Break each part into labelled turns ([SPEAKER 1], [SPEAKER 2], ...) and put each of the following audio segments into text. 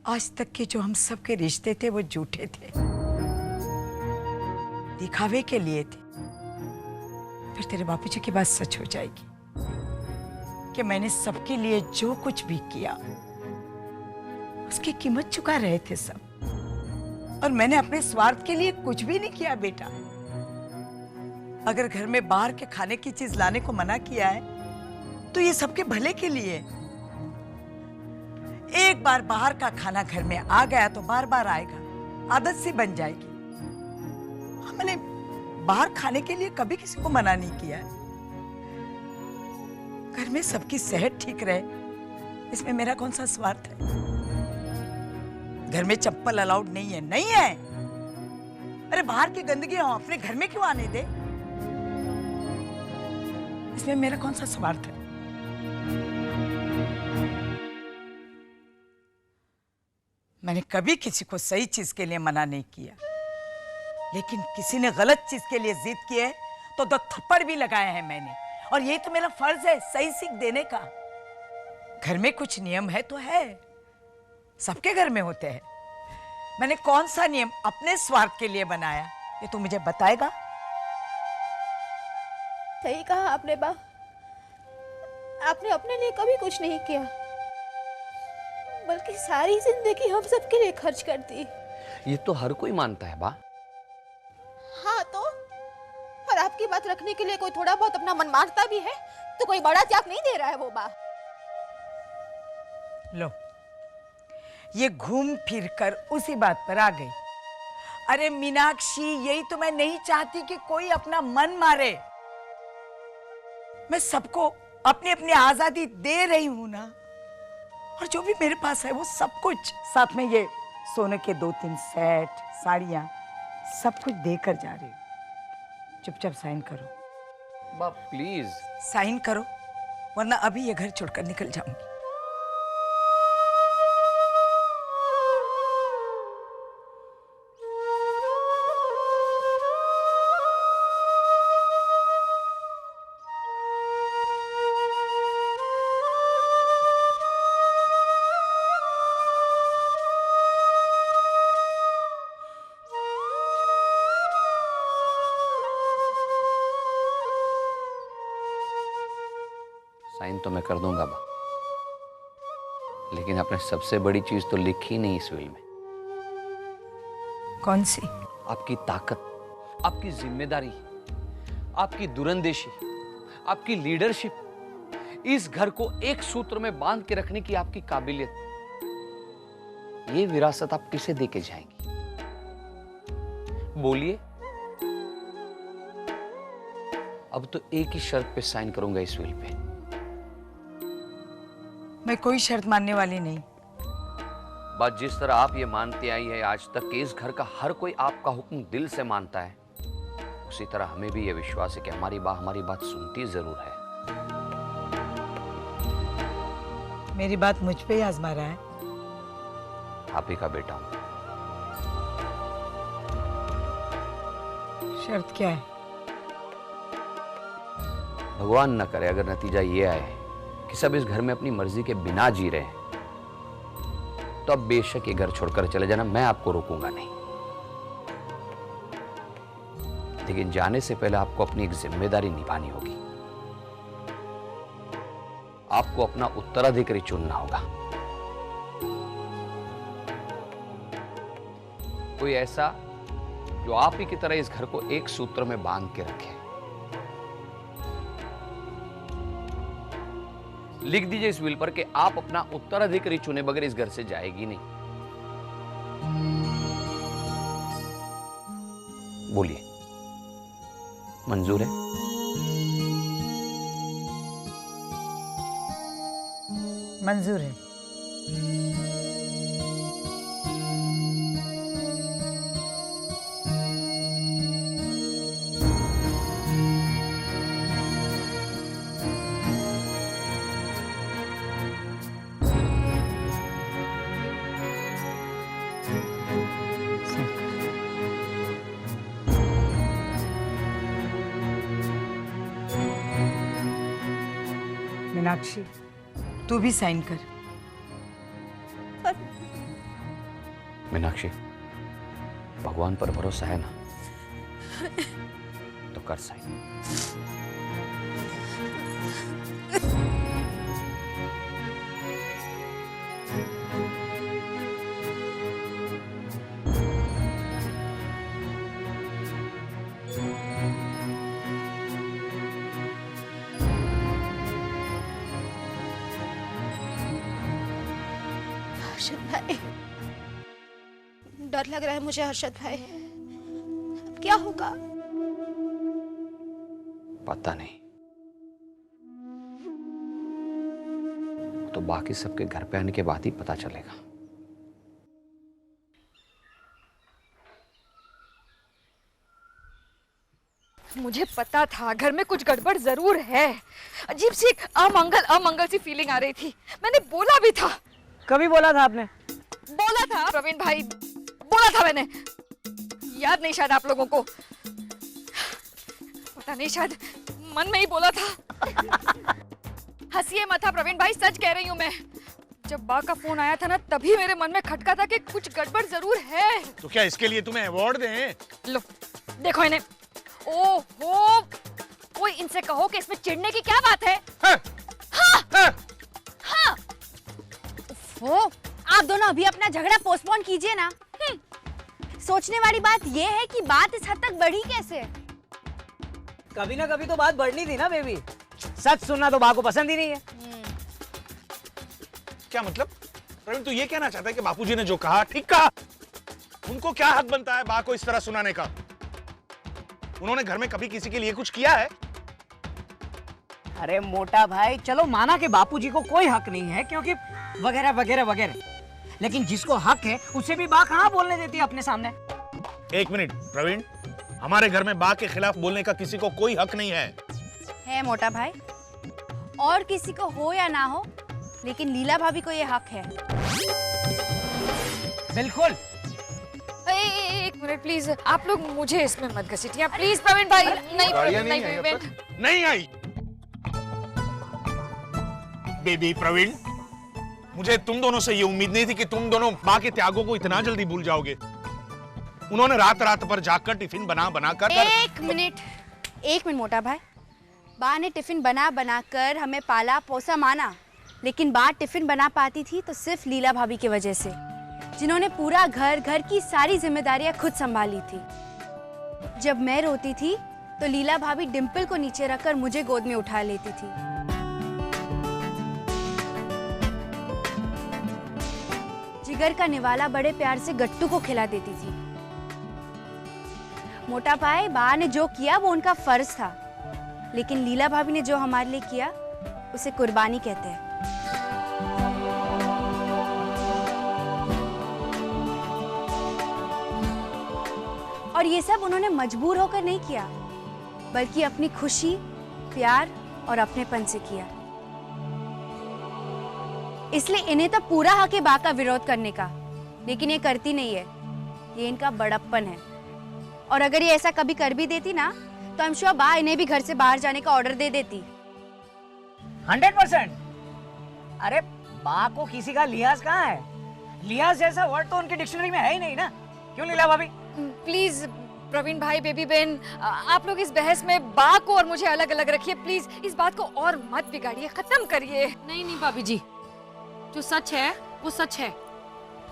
[SPEAKER 1] आज तक के जो हम सब के रिश्ते थे वो झूठे थे, दिखावे के लिए थे। फिर तेरे बापूजी की बात सच हो जाएगी कि मैंने सबके लिए जो कुछ भी किया उसकी कीमत चुका रहे थे सब, और मैंने अपने स्वार्थ के लिए कुछ भी नहीं किया बेटा। अगर घर में बाहर के खाने की चीज लाने को मना किया है तो ये सबके भले के लिए। एक बार बाहर का खाना घर में आ गया तो बार बार आएगा, आदत सी बन जाएगी। मैंने बाहर खाने के लिए कभी किसी को मना नहीं किया है। घर में सबकी सेहत ठीक रहे, इसमें मेरा कौन सा स्वार्थ है। घर में चप्पल अलाउड नहीं है, नहीं है। अरे बाहर की गंदगी हम अपने घर में क्यों आने दे, इसमें मेरा कौन सा स्वार्थ है। मैंने कभी किसी को सही चीज के लिए मना नहीं किया, लेकिन किसी ने गलत चीज के लिए जिद की है तो 2 थप्पड़ भी लगाए हैं मैंने, और यही तो मेरा फर्ज है, सही सीख देने का। घर में कुछ नियम है तो है, सबके घर में होते हैं। मैंने कौन सा नियम अपने स्वार्थ के लिए बनाया, ये तो मुझे बताएगा।
[SPEAKER 2] सही कहा आपने बा, आपने अपने लिए कभी कुछ नहीं किया, बल्कि सारी जिंदगी हम सबके लिए खर्च कर दी।
[SPEAKER 3] ये तो हर कोई मानता है बा।
[SPEAKER 2] हाँ तो, और आपकी बात रखने के लिए कोई थोड़ा बहुत अपना मन मारता भी है तो कोई बड़ा त्याग नहीं दे रहा है वो बा।
[SPEAKER 1] लो, ये घूम फिर कर उसी बात पर आ गई। अरे मीनाक्षी, यही तो मैं नहीं चाहती कि कोई अपना मन मारे। मैं सबको अपनी अपनी आजादी दे रही हूं ना, और जो भी मेरे पास है वो सब कुछ, साथ में ये सोने के 2-3 सेट, साड़ियां, सब कुछ देकर जा रही हूं। चुपचाप साइन करो।
[SPEAKER 3] बाप प्लीज
[SPEAKER 1] साइन करो, वरना अभी ये घर छोड़कर निकल जाऊंगी।
[SPEAKER 3] साइन तो मैं कर दूंगा बा, लेकिन आपने सबसे बड़ी चीज तो लिखी नहीं इस विल में।
[SPEAKER 1] कौन सी?
[SPEAKER 3] आपकी ताकत, आपकी जिम्मेदारी, आपकी दूरंदेशी, आपकी लीडरशिप, इस घर को एक सूत्र में बांध के रखने की आपकी काबिलियत, ये विरासत आप किसे देके जाएंगी? बोलिए। अब तो एक ही शर्त पे साइन करूंगा इस विल पे।
[SPEAKER 1] मैं कोई शर्त मानने वाली नहीं।
[SPEAKER 3] बात जिस तरह आप ये मानते आई है आज तक कि इस घर का हर कोई आपका हुक्म दिल से मानता है, उसी तरह हमें भी ये विश्वास है कि हमारी बात सुनती जरूर है।
[SPEAKER 1] मेरी बात मुझ पे ही आजमा रहा है।
[SPEAKER 3] आप ही का बेटा हूं।
[SPEAKER 1] शर्त क्या है?
[SPEAKER 3] भगवान न करे अगर नतीजा ये आए कि सब इस घर में अपनी मर्जी के बिना जी रहे हैं, तो अब बेशक ये घर छोड़कर चले जाना, मैं आपको रोकूंगा नहीं। लेकिन जाने से पहले आपको अपनी एक जिम्मेदारी निभानी होगी। आपको अपना उत्तराधिकारी चुनना होगा, कोई ऐसा जो आप ही की तरह इस घर को एक सूत्र में बांध के रखे। लिख दीजिए इस विल पर कि आप अपना उत्तराधिकारी चुने बगैर इस घर से जाएगी नहीं। बोलिए, मंजूर है?
[SPEAKER 1] मंजूर है। मीनाक्षी, तू भी साइन कर।
[SPEAKER 3] मीनाक्षी, भगवान पर भरोसा है ना? तो कर साइन।
[SPEAKER 2] हर्षद भाई, डर लग रहा है मुझे हर्षद भाई। अब क्या होगा?
[SPEAKER 3] पता नहीं। तो बाकी सबके घर पे आने के बाद ही पता चलेगा।
[SPEAKER 4] मुझे पता था घर में कुछ गड़बड़ जरूर है। अजीब सी अमंगल सी फीलिंग आ रही थी। मैंने बोला भी था।
[SPEAKER 5] कभी बोला था आपने?
[SPEAKER 4] बोला था प्रवीण भाई, बोला था मैंने। याद नहीं शायद आप लोगों को। पता नहीं, शायद मन में ही बोला था। हंसिए मत प्रवीण भाई, सच कह रही हूँ मैं। जब बा का फोन आया था ना, तभी मेरे मन में खटका था कि कुछ गड़बड़ जरूर है।
[SPEAKER 6] तो क्या इसके लिए तुम्हें अवार्ड दें?
[SPEAKER 4] लो देखो इन्हें। ओहो, कोई इनसे कहो कि इसमें चिढ़ने की क्या बात है?
[SPEAKER 2] हाँ। वो आप दोनों अभी अपना झगड़ा पोस्टपोन कीजिए ना। सोचने वाली बात ये है कि बात इस हद तक बढ़ी कैसे?
[SPEAKER 5] कभी ना कभी तो बात बढ़नी थी ना बेबी। सच सुनना तो बा को पसंद ही नहीं है।
[SPEAKER 6] क्या मतलब? प्रवीण, तू ये कहना चाहता है कि बापूजी ने जो कहा ठीक कहा? उनको क्या हक बनता है बा को इस तरह सुनाने का? उन्होंने घर में कभी किसी के लिए कुछ किया है?
[SPEAKER 5] अरे मोटा भाई, चलो माना कि बापूजी को कोई हक नहीं है क्योंकि वगैरह वगैरह वगैरह, लेकिन जिसको हक है उसे भी बा कहाँ बोलने देती है अपने सामने?
[SPEAKER 6] एक मिनट प्रवीण, हमारे घर में बा के खिलाफ बोलने का किसी को कोई हक नहीं है।
[SPEAKER 2] है मोटा भाई, और किसी को हो या ना हो, लेकिन लीला भाभी को ये हक है।
[SPEAKER 5] बिल्कुल।
[SPEAKER 4] एक मिनट प्लीज, आप लोग मुझे इसमें मत घसीटिए प्लीज। प्रवीण भाई, नहीं प्रवीण,
[SPEAKER 6] नहीं आई। बेबी प्रवीण, मुझे तुम दोनों से ये उम्मीद नहीं थी कि तुम दोनों माँ के त्यागों को इतना जल्दी भूल जाओगे। उन्होंने रात रात भर जाकर टिफिन बना कर
[SPEAKER 2] एक मिनट मोटा भाई। बा ने टिफिन बना कर हमें पाला पोसा माना, लेकिन बा टिफिन बना पाती थी तो सिर्फ लीला भाभी की वजह से, जिन्होंने पूरा घर की सारी जिम्मेदारियां खुद संभाली थी। जब मैं रोती थी तो लीला भाभी डिम्पल को नीचे रखकर मुझे गोद में उठा लेती थी। जिगर का निवाला बड़े प्यार से गट्टू को खिला देती थी। मोटा भाई, बा ने जो किया वो उनका फर्ज था, लेकिन लीला भाभी ने जो हमारे लिए किया उसे कुर्बानी कहते हैं। और ये सब उन्होंने मजबूर होकर नहीं किया, बल्कि अपनी खुशी, प्यार और अपनेपन से किया। इसलिए इन्हें तो पूरा हक है बा का विरोध करने का, लेकिन ये करती नहीं है। ये इनका बड़प्पन है। और अगर ये ऐसा कभी कर भी देती ना, तो आई एम श्योर बा इन्हें भी घर से बाहर जाने का ऑर्डर दे देती।
[SPEAKER 5] 100%। अरे बा को किसी का लिहाज कहाँ है? लिहाज जैसा वर्ड तो उनकी डिक्शनरी में है ही नहीं ना। क्यों लीला भाभी?
[SPEAKER 4] प्लीज प्रवीण भाई, बेबी बहन, आप लोग इस बहस में बा को और मुझे अलग अलग रखिए प्लीज। इस बात को और मत बिगाड़िए, खत्म करिए।
[SPEAKER 7] नहीं भाभी जी, जो सच है वो सच है,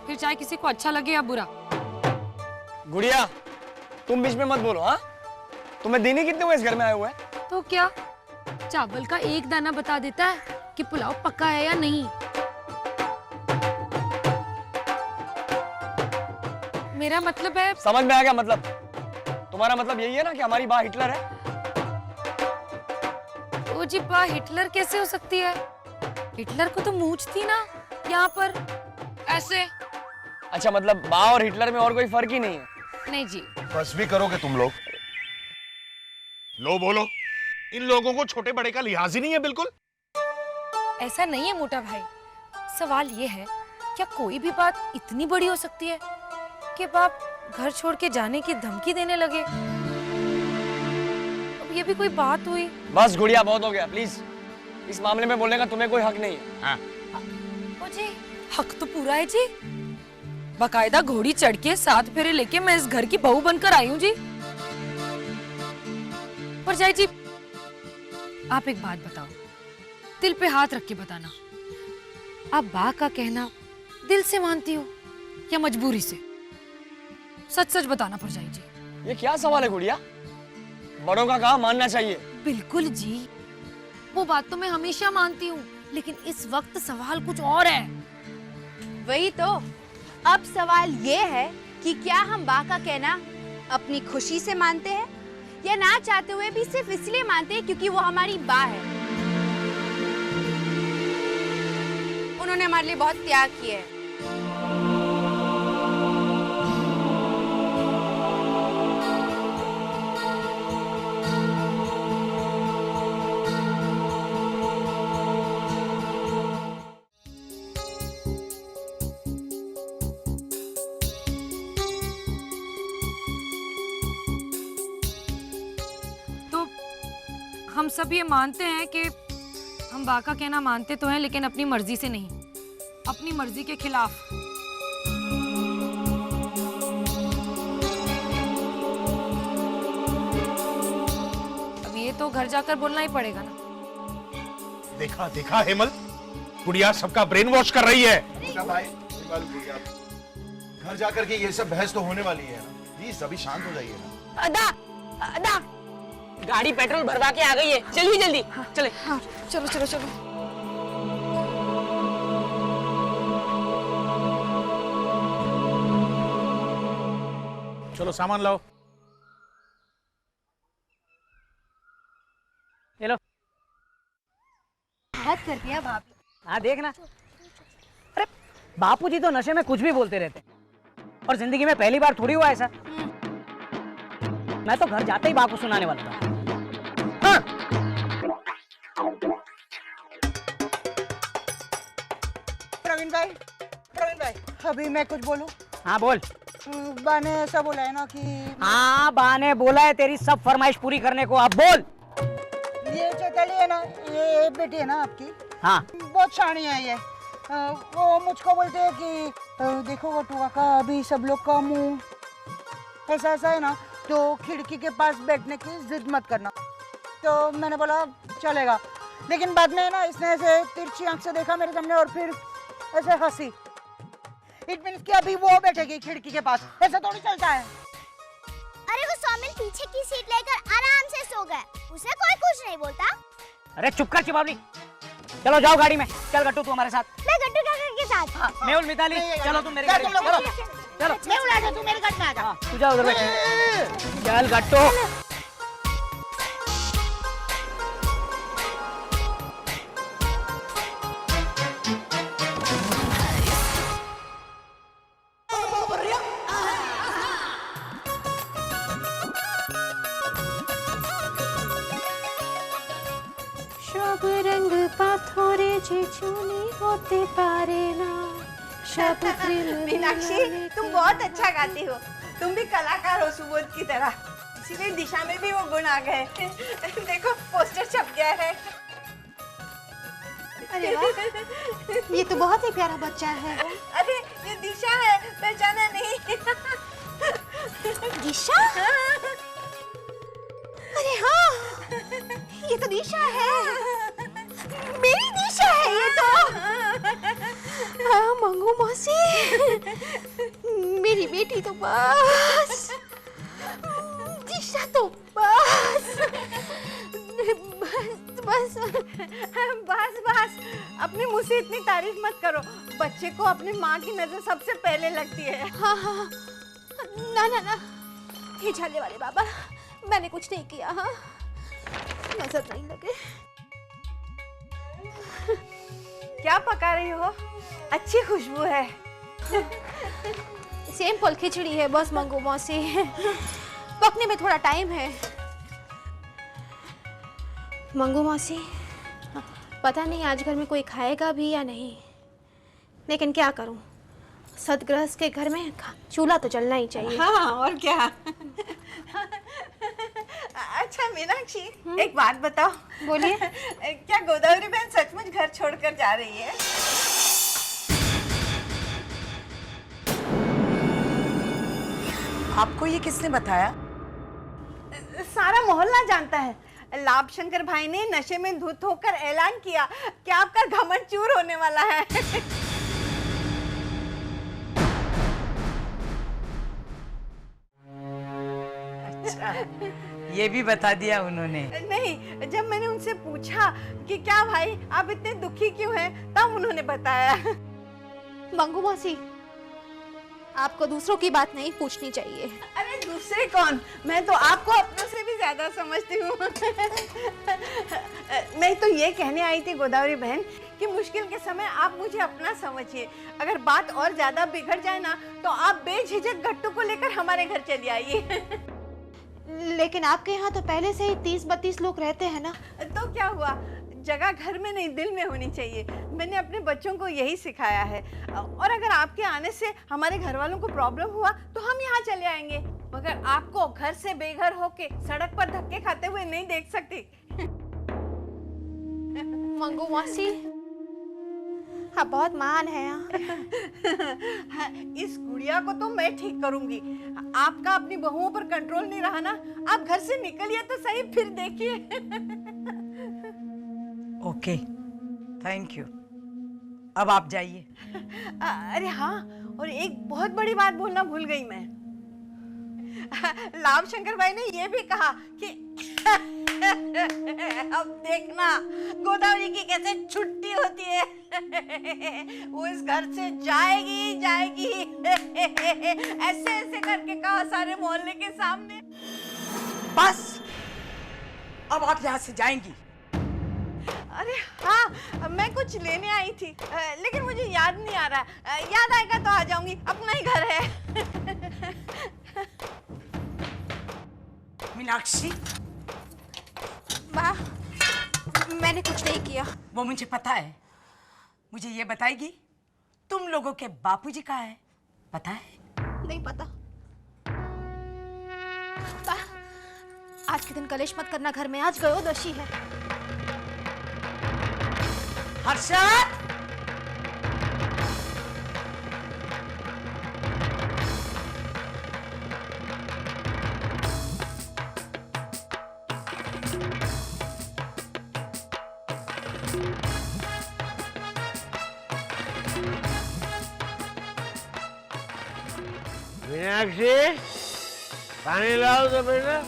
[SPEAKER 7] फिर चाहे किसी को अच्छा लगे या बुरा।
[SPEAKER 8] गुड़िया, तुम बीच में मत बोलो। हाँ, तुम्हें दिन ही कितने हुए इस घर में आए हुए?
[SPEAKER 7] तो क्या चावल का एक दाना बता देता है कि पुलाव पक्का है या नहीं? मेरा मतलब है।
[SPEAKER 8] समझ में आ गया मतलब? तुम्हारा मतलब यही है ना कि हमारी बा हिटलर है?
[SPEAKER 7] ओ जी, बा हिटलर कैसे हो सकती है? हिटलर को तो मूंछ थी ना यहाँ पर, ऐसे।
[SPEAKER 8] अच्छा, मतलब बा और हिटलर में और कोई फर्क ही नहीं है?
[SPEAKER 7] नहीं जी।
[SPEAKER 6] बस भी करोगे तुम लोग। लो बोलो, इन लोगों को छोटे बड़े का लिहाज ही नहीं है बिल्कुल।
[SPEAKER 7] ऐसा नहीं है मोटा भाई, सवाल ये है, क्या कोई भी बात इतनी बड़ी हो सकती है कि बाप घर छोड़ के जाने की धमकी देने लगे? अब ये भी कोई बात हुई?
[SPEAKER 8] बस गुड़िया, बहुत हो गया प्लीज। इस मामले में बोलने का तुम्हें कोई हक नहीं है।
[SPEAKER 7] ओ जी, हक तो पूरा है जी। बकायदा घोड़ी चढ़ के 7 फेरे लेके मैं इस घर की बहू बनकर आई हूँ जी। परजाई जी, आप एक बात बताओ, दिल पे हाथ रख के बताना, आप बा का कहना दिल से मानती हो या मजबूरी से? सच सच बताना परजाई जी।
[SPEAKER 8] ये क्या सवाल है गुड़िया? बड़ों का कहा मानना चाहिए।
[SPEAKER 7] बिल्कुल जी, वो बात तो मैं हमेशा मानती हूँ, लेकिन इस वक्त सवाल कुछ और है।
[SPEAKER 2] वही तो, अब सवाल ये है कि क्या हम बा का कहना अपनी खुशी से मानते हैं या ना चाहते हुए भी सिर्फ इसलिए मानते हैं क्योंकि वो हमारी बा है। उन्होंने हमारे लिए बहुत त्याग किया है।
[SPEAKER 7] हम सब ये मानते हैं कि हम बा का कहना मानते तो हैं, लेकिन अपनी मर्जी से नहीं, अपनी मर्जी के खिलाफ। अब ये तो घर जाकर बोलना ही पड़ेगा ना।
[SPEAKER 6] देखा देखा हेमल, गुड़िया सबका ब्रेन वॉश कर रही है।
[SPEAKER 9] भाई गुड़िया, घर जाकर के ये सब बहस तो होने वाली है ना, प्लीज अभी शांत हो जाइए ना।
[SPEAKER 5] अदा अदा, गाड़ी पेट्रोल भरवा के आ गई है, चलिए जल्दी। चले।
[SPEAKER 4] हाँ, चलो चलो चलो।
[SPEAKER 6] चलो सामान लाओ।
[SPEAKER 5] चलो।
[SPEAKER 2] हद कर दिया भाभी।
[SPEAKER 5] हाँ देखना, अरे बापूजी तो नशे में कुछ भी बोलते रहते, और जिंदगी में पहली बार थोड़ी हुआ ऐसा। मैं तो घर जाते ही बा को सुनाने वाला था। हाँ।
[SPEAKER 10] प्रवीण भाई, अभी मैं कुछ बोलूं?
[SPEAKER 5] हाँ बोल।
[SPEAKER 10] बा ने ऐसा बोला है ना कि
[SPEAKER 5] हाँ, बा ने बोला है तेरी सब फरमाइश पूरी करने को। अब बोल।
[SPEAKER 10] ये चैताली है ना, ये बेटी है ना आपकी,
[SPEAKER 5] हाँ
[SPEAKER 10] बहुत शानी है ये। वो मुझको बोलते हैं कि देखो गट्टू काका, अभी सब लोग का मुंह ऐसा ऐसा है ना, तो खिड़की के पास बैठने की जिद मत करना। तो मैंने बोला चलेगा, लेकिन बाद में ना इसने ऐसे तिरछी आंख से देखा मेरे सामने और फिर ऐसे हंसी। इट मीन्स कि अभी वो बैठेगी खिड़की के पास, ऐसा थोड़ी चलता है।
[SPEAKER 11] अरे वो सौमिल पीछे की सीट लेकर आराम से सो गए, उसे कोई कुछ नहीं बोलता।
[SPEAKER 5] अरे चुप कर चिबावली, चलो जाओ गाड़ी में। चल गट्टू तू हमारे साथ।
[SPEAKER 11] मैं गट्टू काका के साथ।
[SPEAKER 5] हाँ, मेहुल मिताली चलो तुम मेरे गाड़ी में। चलो चलो
[SPEAKER 10] मैं उड़ा दूं, तू मेरे घर में आ जा।
[SPEAKER 5] हाँ, तू जा उधर बैठ। चल गट्टू।
[SPEAKER 7] সব রঙ পাথরে যে চুনি হতে পারে না, সব প্রেম।
[SPEAKER 10] मीनाक्षी, तुम बहुत अच्छा गाती हो। तुम भी कलाकार हो सुबोध की तरह, इसीलिए दिशा में भी वो गुण आ गए। देखो पोस्टर छप गया है।
[SPEAKER 11] अरे वाह, ये तो बहुत ही प्यारा बच्चा है।
[SPEAKER 10] अरे ये दिशा है, पहचाना नहीं?
[SPEAKER 11] दिशा? अरे हाँ, ये तो दिशा है, मेरी दिशा है ये तो। हाँ मंगू मौसी, मेरी बेटी तो बस, दिशा तो बस बस
[SPEAKER 10] बस बस, अपनी मुँह से इतनी तारीफ मत करो। बच्चे को अपनी माँ की नजर सबसे पहले लगती है।
[SPEAKER 11] हाँ हाँ, ना ना ना, ये झाले वाले बाबा, मैंने कुछ नहीं किया। हाँ, नजर नहीं लगे।
[SPEAKER 10] क्या पका रही हो? अच्छी खुशबू है।
[SPEAKER 11] सिंपल खिचड़ी है बस मंगू मौसी, पकने में थोड़ा टाइम है। मंगू मौसी, पता नहीं आज घर में कोई खाएगा भी या नहीं, लेकिन क्या करूं, सतगृहस्थ के घर में चूल्हा तो जलना ही चाहिए।
[SPEAKER 10] हाँ और क्या। अच्छा मीनाक्षी, एक बात बताओ।
[SPEAKER 11] बोलिए।
[SPEAKER 10] क्या गोदावरी बहन सचमुच घर छोड़कर जा रही है?
[SPEAKER 1] आपको ये किसने बताया?
[SPEAKER 10] सारा मोहल्ला जानता है। लाभ शंकर भाई ने नशे में धुत होकर ऐलान किया कि आपका घमंड चूर होने वाला है।
[SPEAKER 1] अच्छा, ये भी बता दिया उन्होंने?
[SPEAKER 10] नहीं, जब मैंने उनसे पूछा कि क्या भाई आप इतने दुखी क्यों हैं, तब उन्होंने बताया।
[SPEAKER 11] मंगू मौसी, आपको दूसरों की बात नहीं पूछनी चाहिए।
[SPEAKER 10] अरे दूसरे कौन, मैं तो आपको अपनों से भी ज्यादा समझती हूँ। मैं तो ये कहने आई थी गोदावरी बहन कि मुश्किल के समय आप मुझे अपना समझिए। अगर बात और ज्यादा बिगड़ जाए ना तो आप बेझिझक गट्टू को लेकर हमारे घर चली आइए।
[SPEAKER 11] लेकिन आपके यहाँ तो पहले से ही 30-32 लोग रहते हैं ना।
[SPEAKER 10] तो क्या हुआ, जगह घर में नहीं दिल में होनी चाहिए। मैंने अपने बच्चों को यही सिखाया है। और अगर आपके आने से हमारे घर वालों को प्रॉब्लम हुआ तो हम यहाँ चले आएंगे, मगर आपको घर से बेघर होके सड़क पर धक्के खाते हुए नहीं देख सकती।
[SPEAKER 11] मंगू मौसी, आप बहुत महान हैं।
[SPEAKER 10] इस गुड़िया को तो मैं ठीक करूंगी। आपका अपनी बहुओं पर कंट्रोल नहीं रहा ना, आप घर से निकलिए तो सही, फिर देखिए।
[SPEAKER 1] Okay, thank you. अब आप जाइए।
[SPEAKER 10] अरे हाँ, और एक बहुत बड़ी बात बोलना भूल गई मैं। लाभ शंकर भाई ने ये भी कहा कि अब देखना गोदावरी की कैसे छुट्टी होती है। वो इस घर से जाएगी जाएगी। ऐसे ऐसे करके कहा सारे मोहल्ले के सामने।
[SPEAKER 1] बस, अब आप यहाँ से जाएंगी।
[SPEAKER 10] अरे हाँ, मैं कुछ लेने आई थी, लेकिन मुझे याद नहीं आ रहा। याद आएगा तो आ जाऊंगी, अपना ही घर है।
[SPEAKER 1] मीनाक्षी,
[SPEAKER 11] माँ, मैंने कुछ नहीं किया।
[SPEAKER 1] वो मुझे पता है। मुझे ये बताएगी तुम लोगों के बापूजी कहाँ है? पता है?
[SPEAKER 11] नहीं पता। आज के दिन कलेश मत करना घर में, आज गयोदशी है।
[SPEAKER 1] हर्षद,
[SPEAKER 12] मीनाक्षी, पानी लाओ तो बेटा।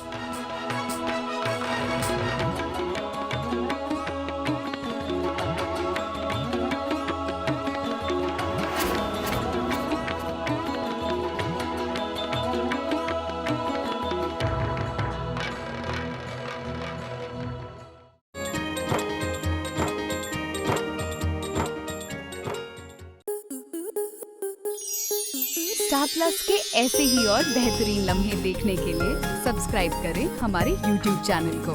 [SPEAKER 13] स्टार प्लस के ऐसे ही और बेहतरीन लम्हे देखने के लिए सब्सक्राइब करें हमारे YouTube चैनल को।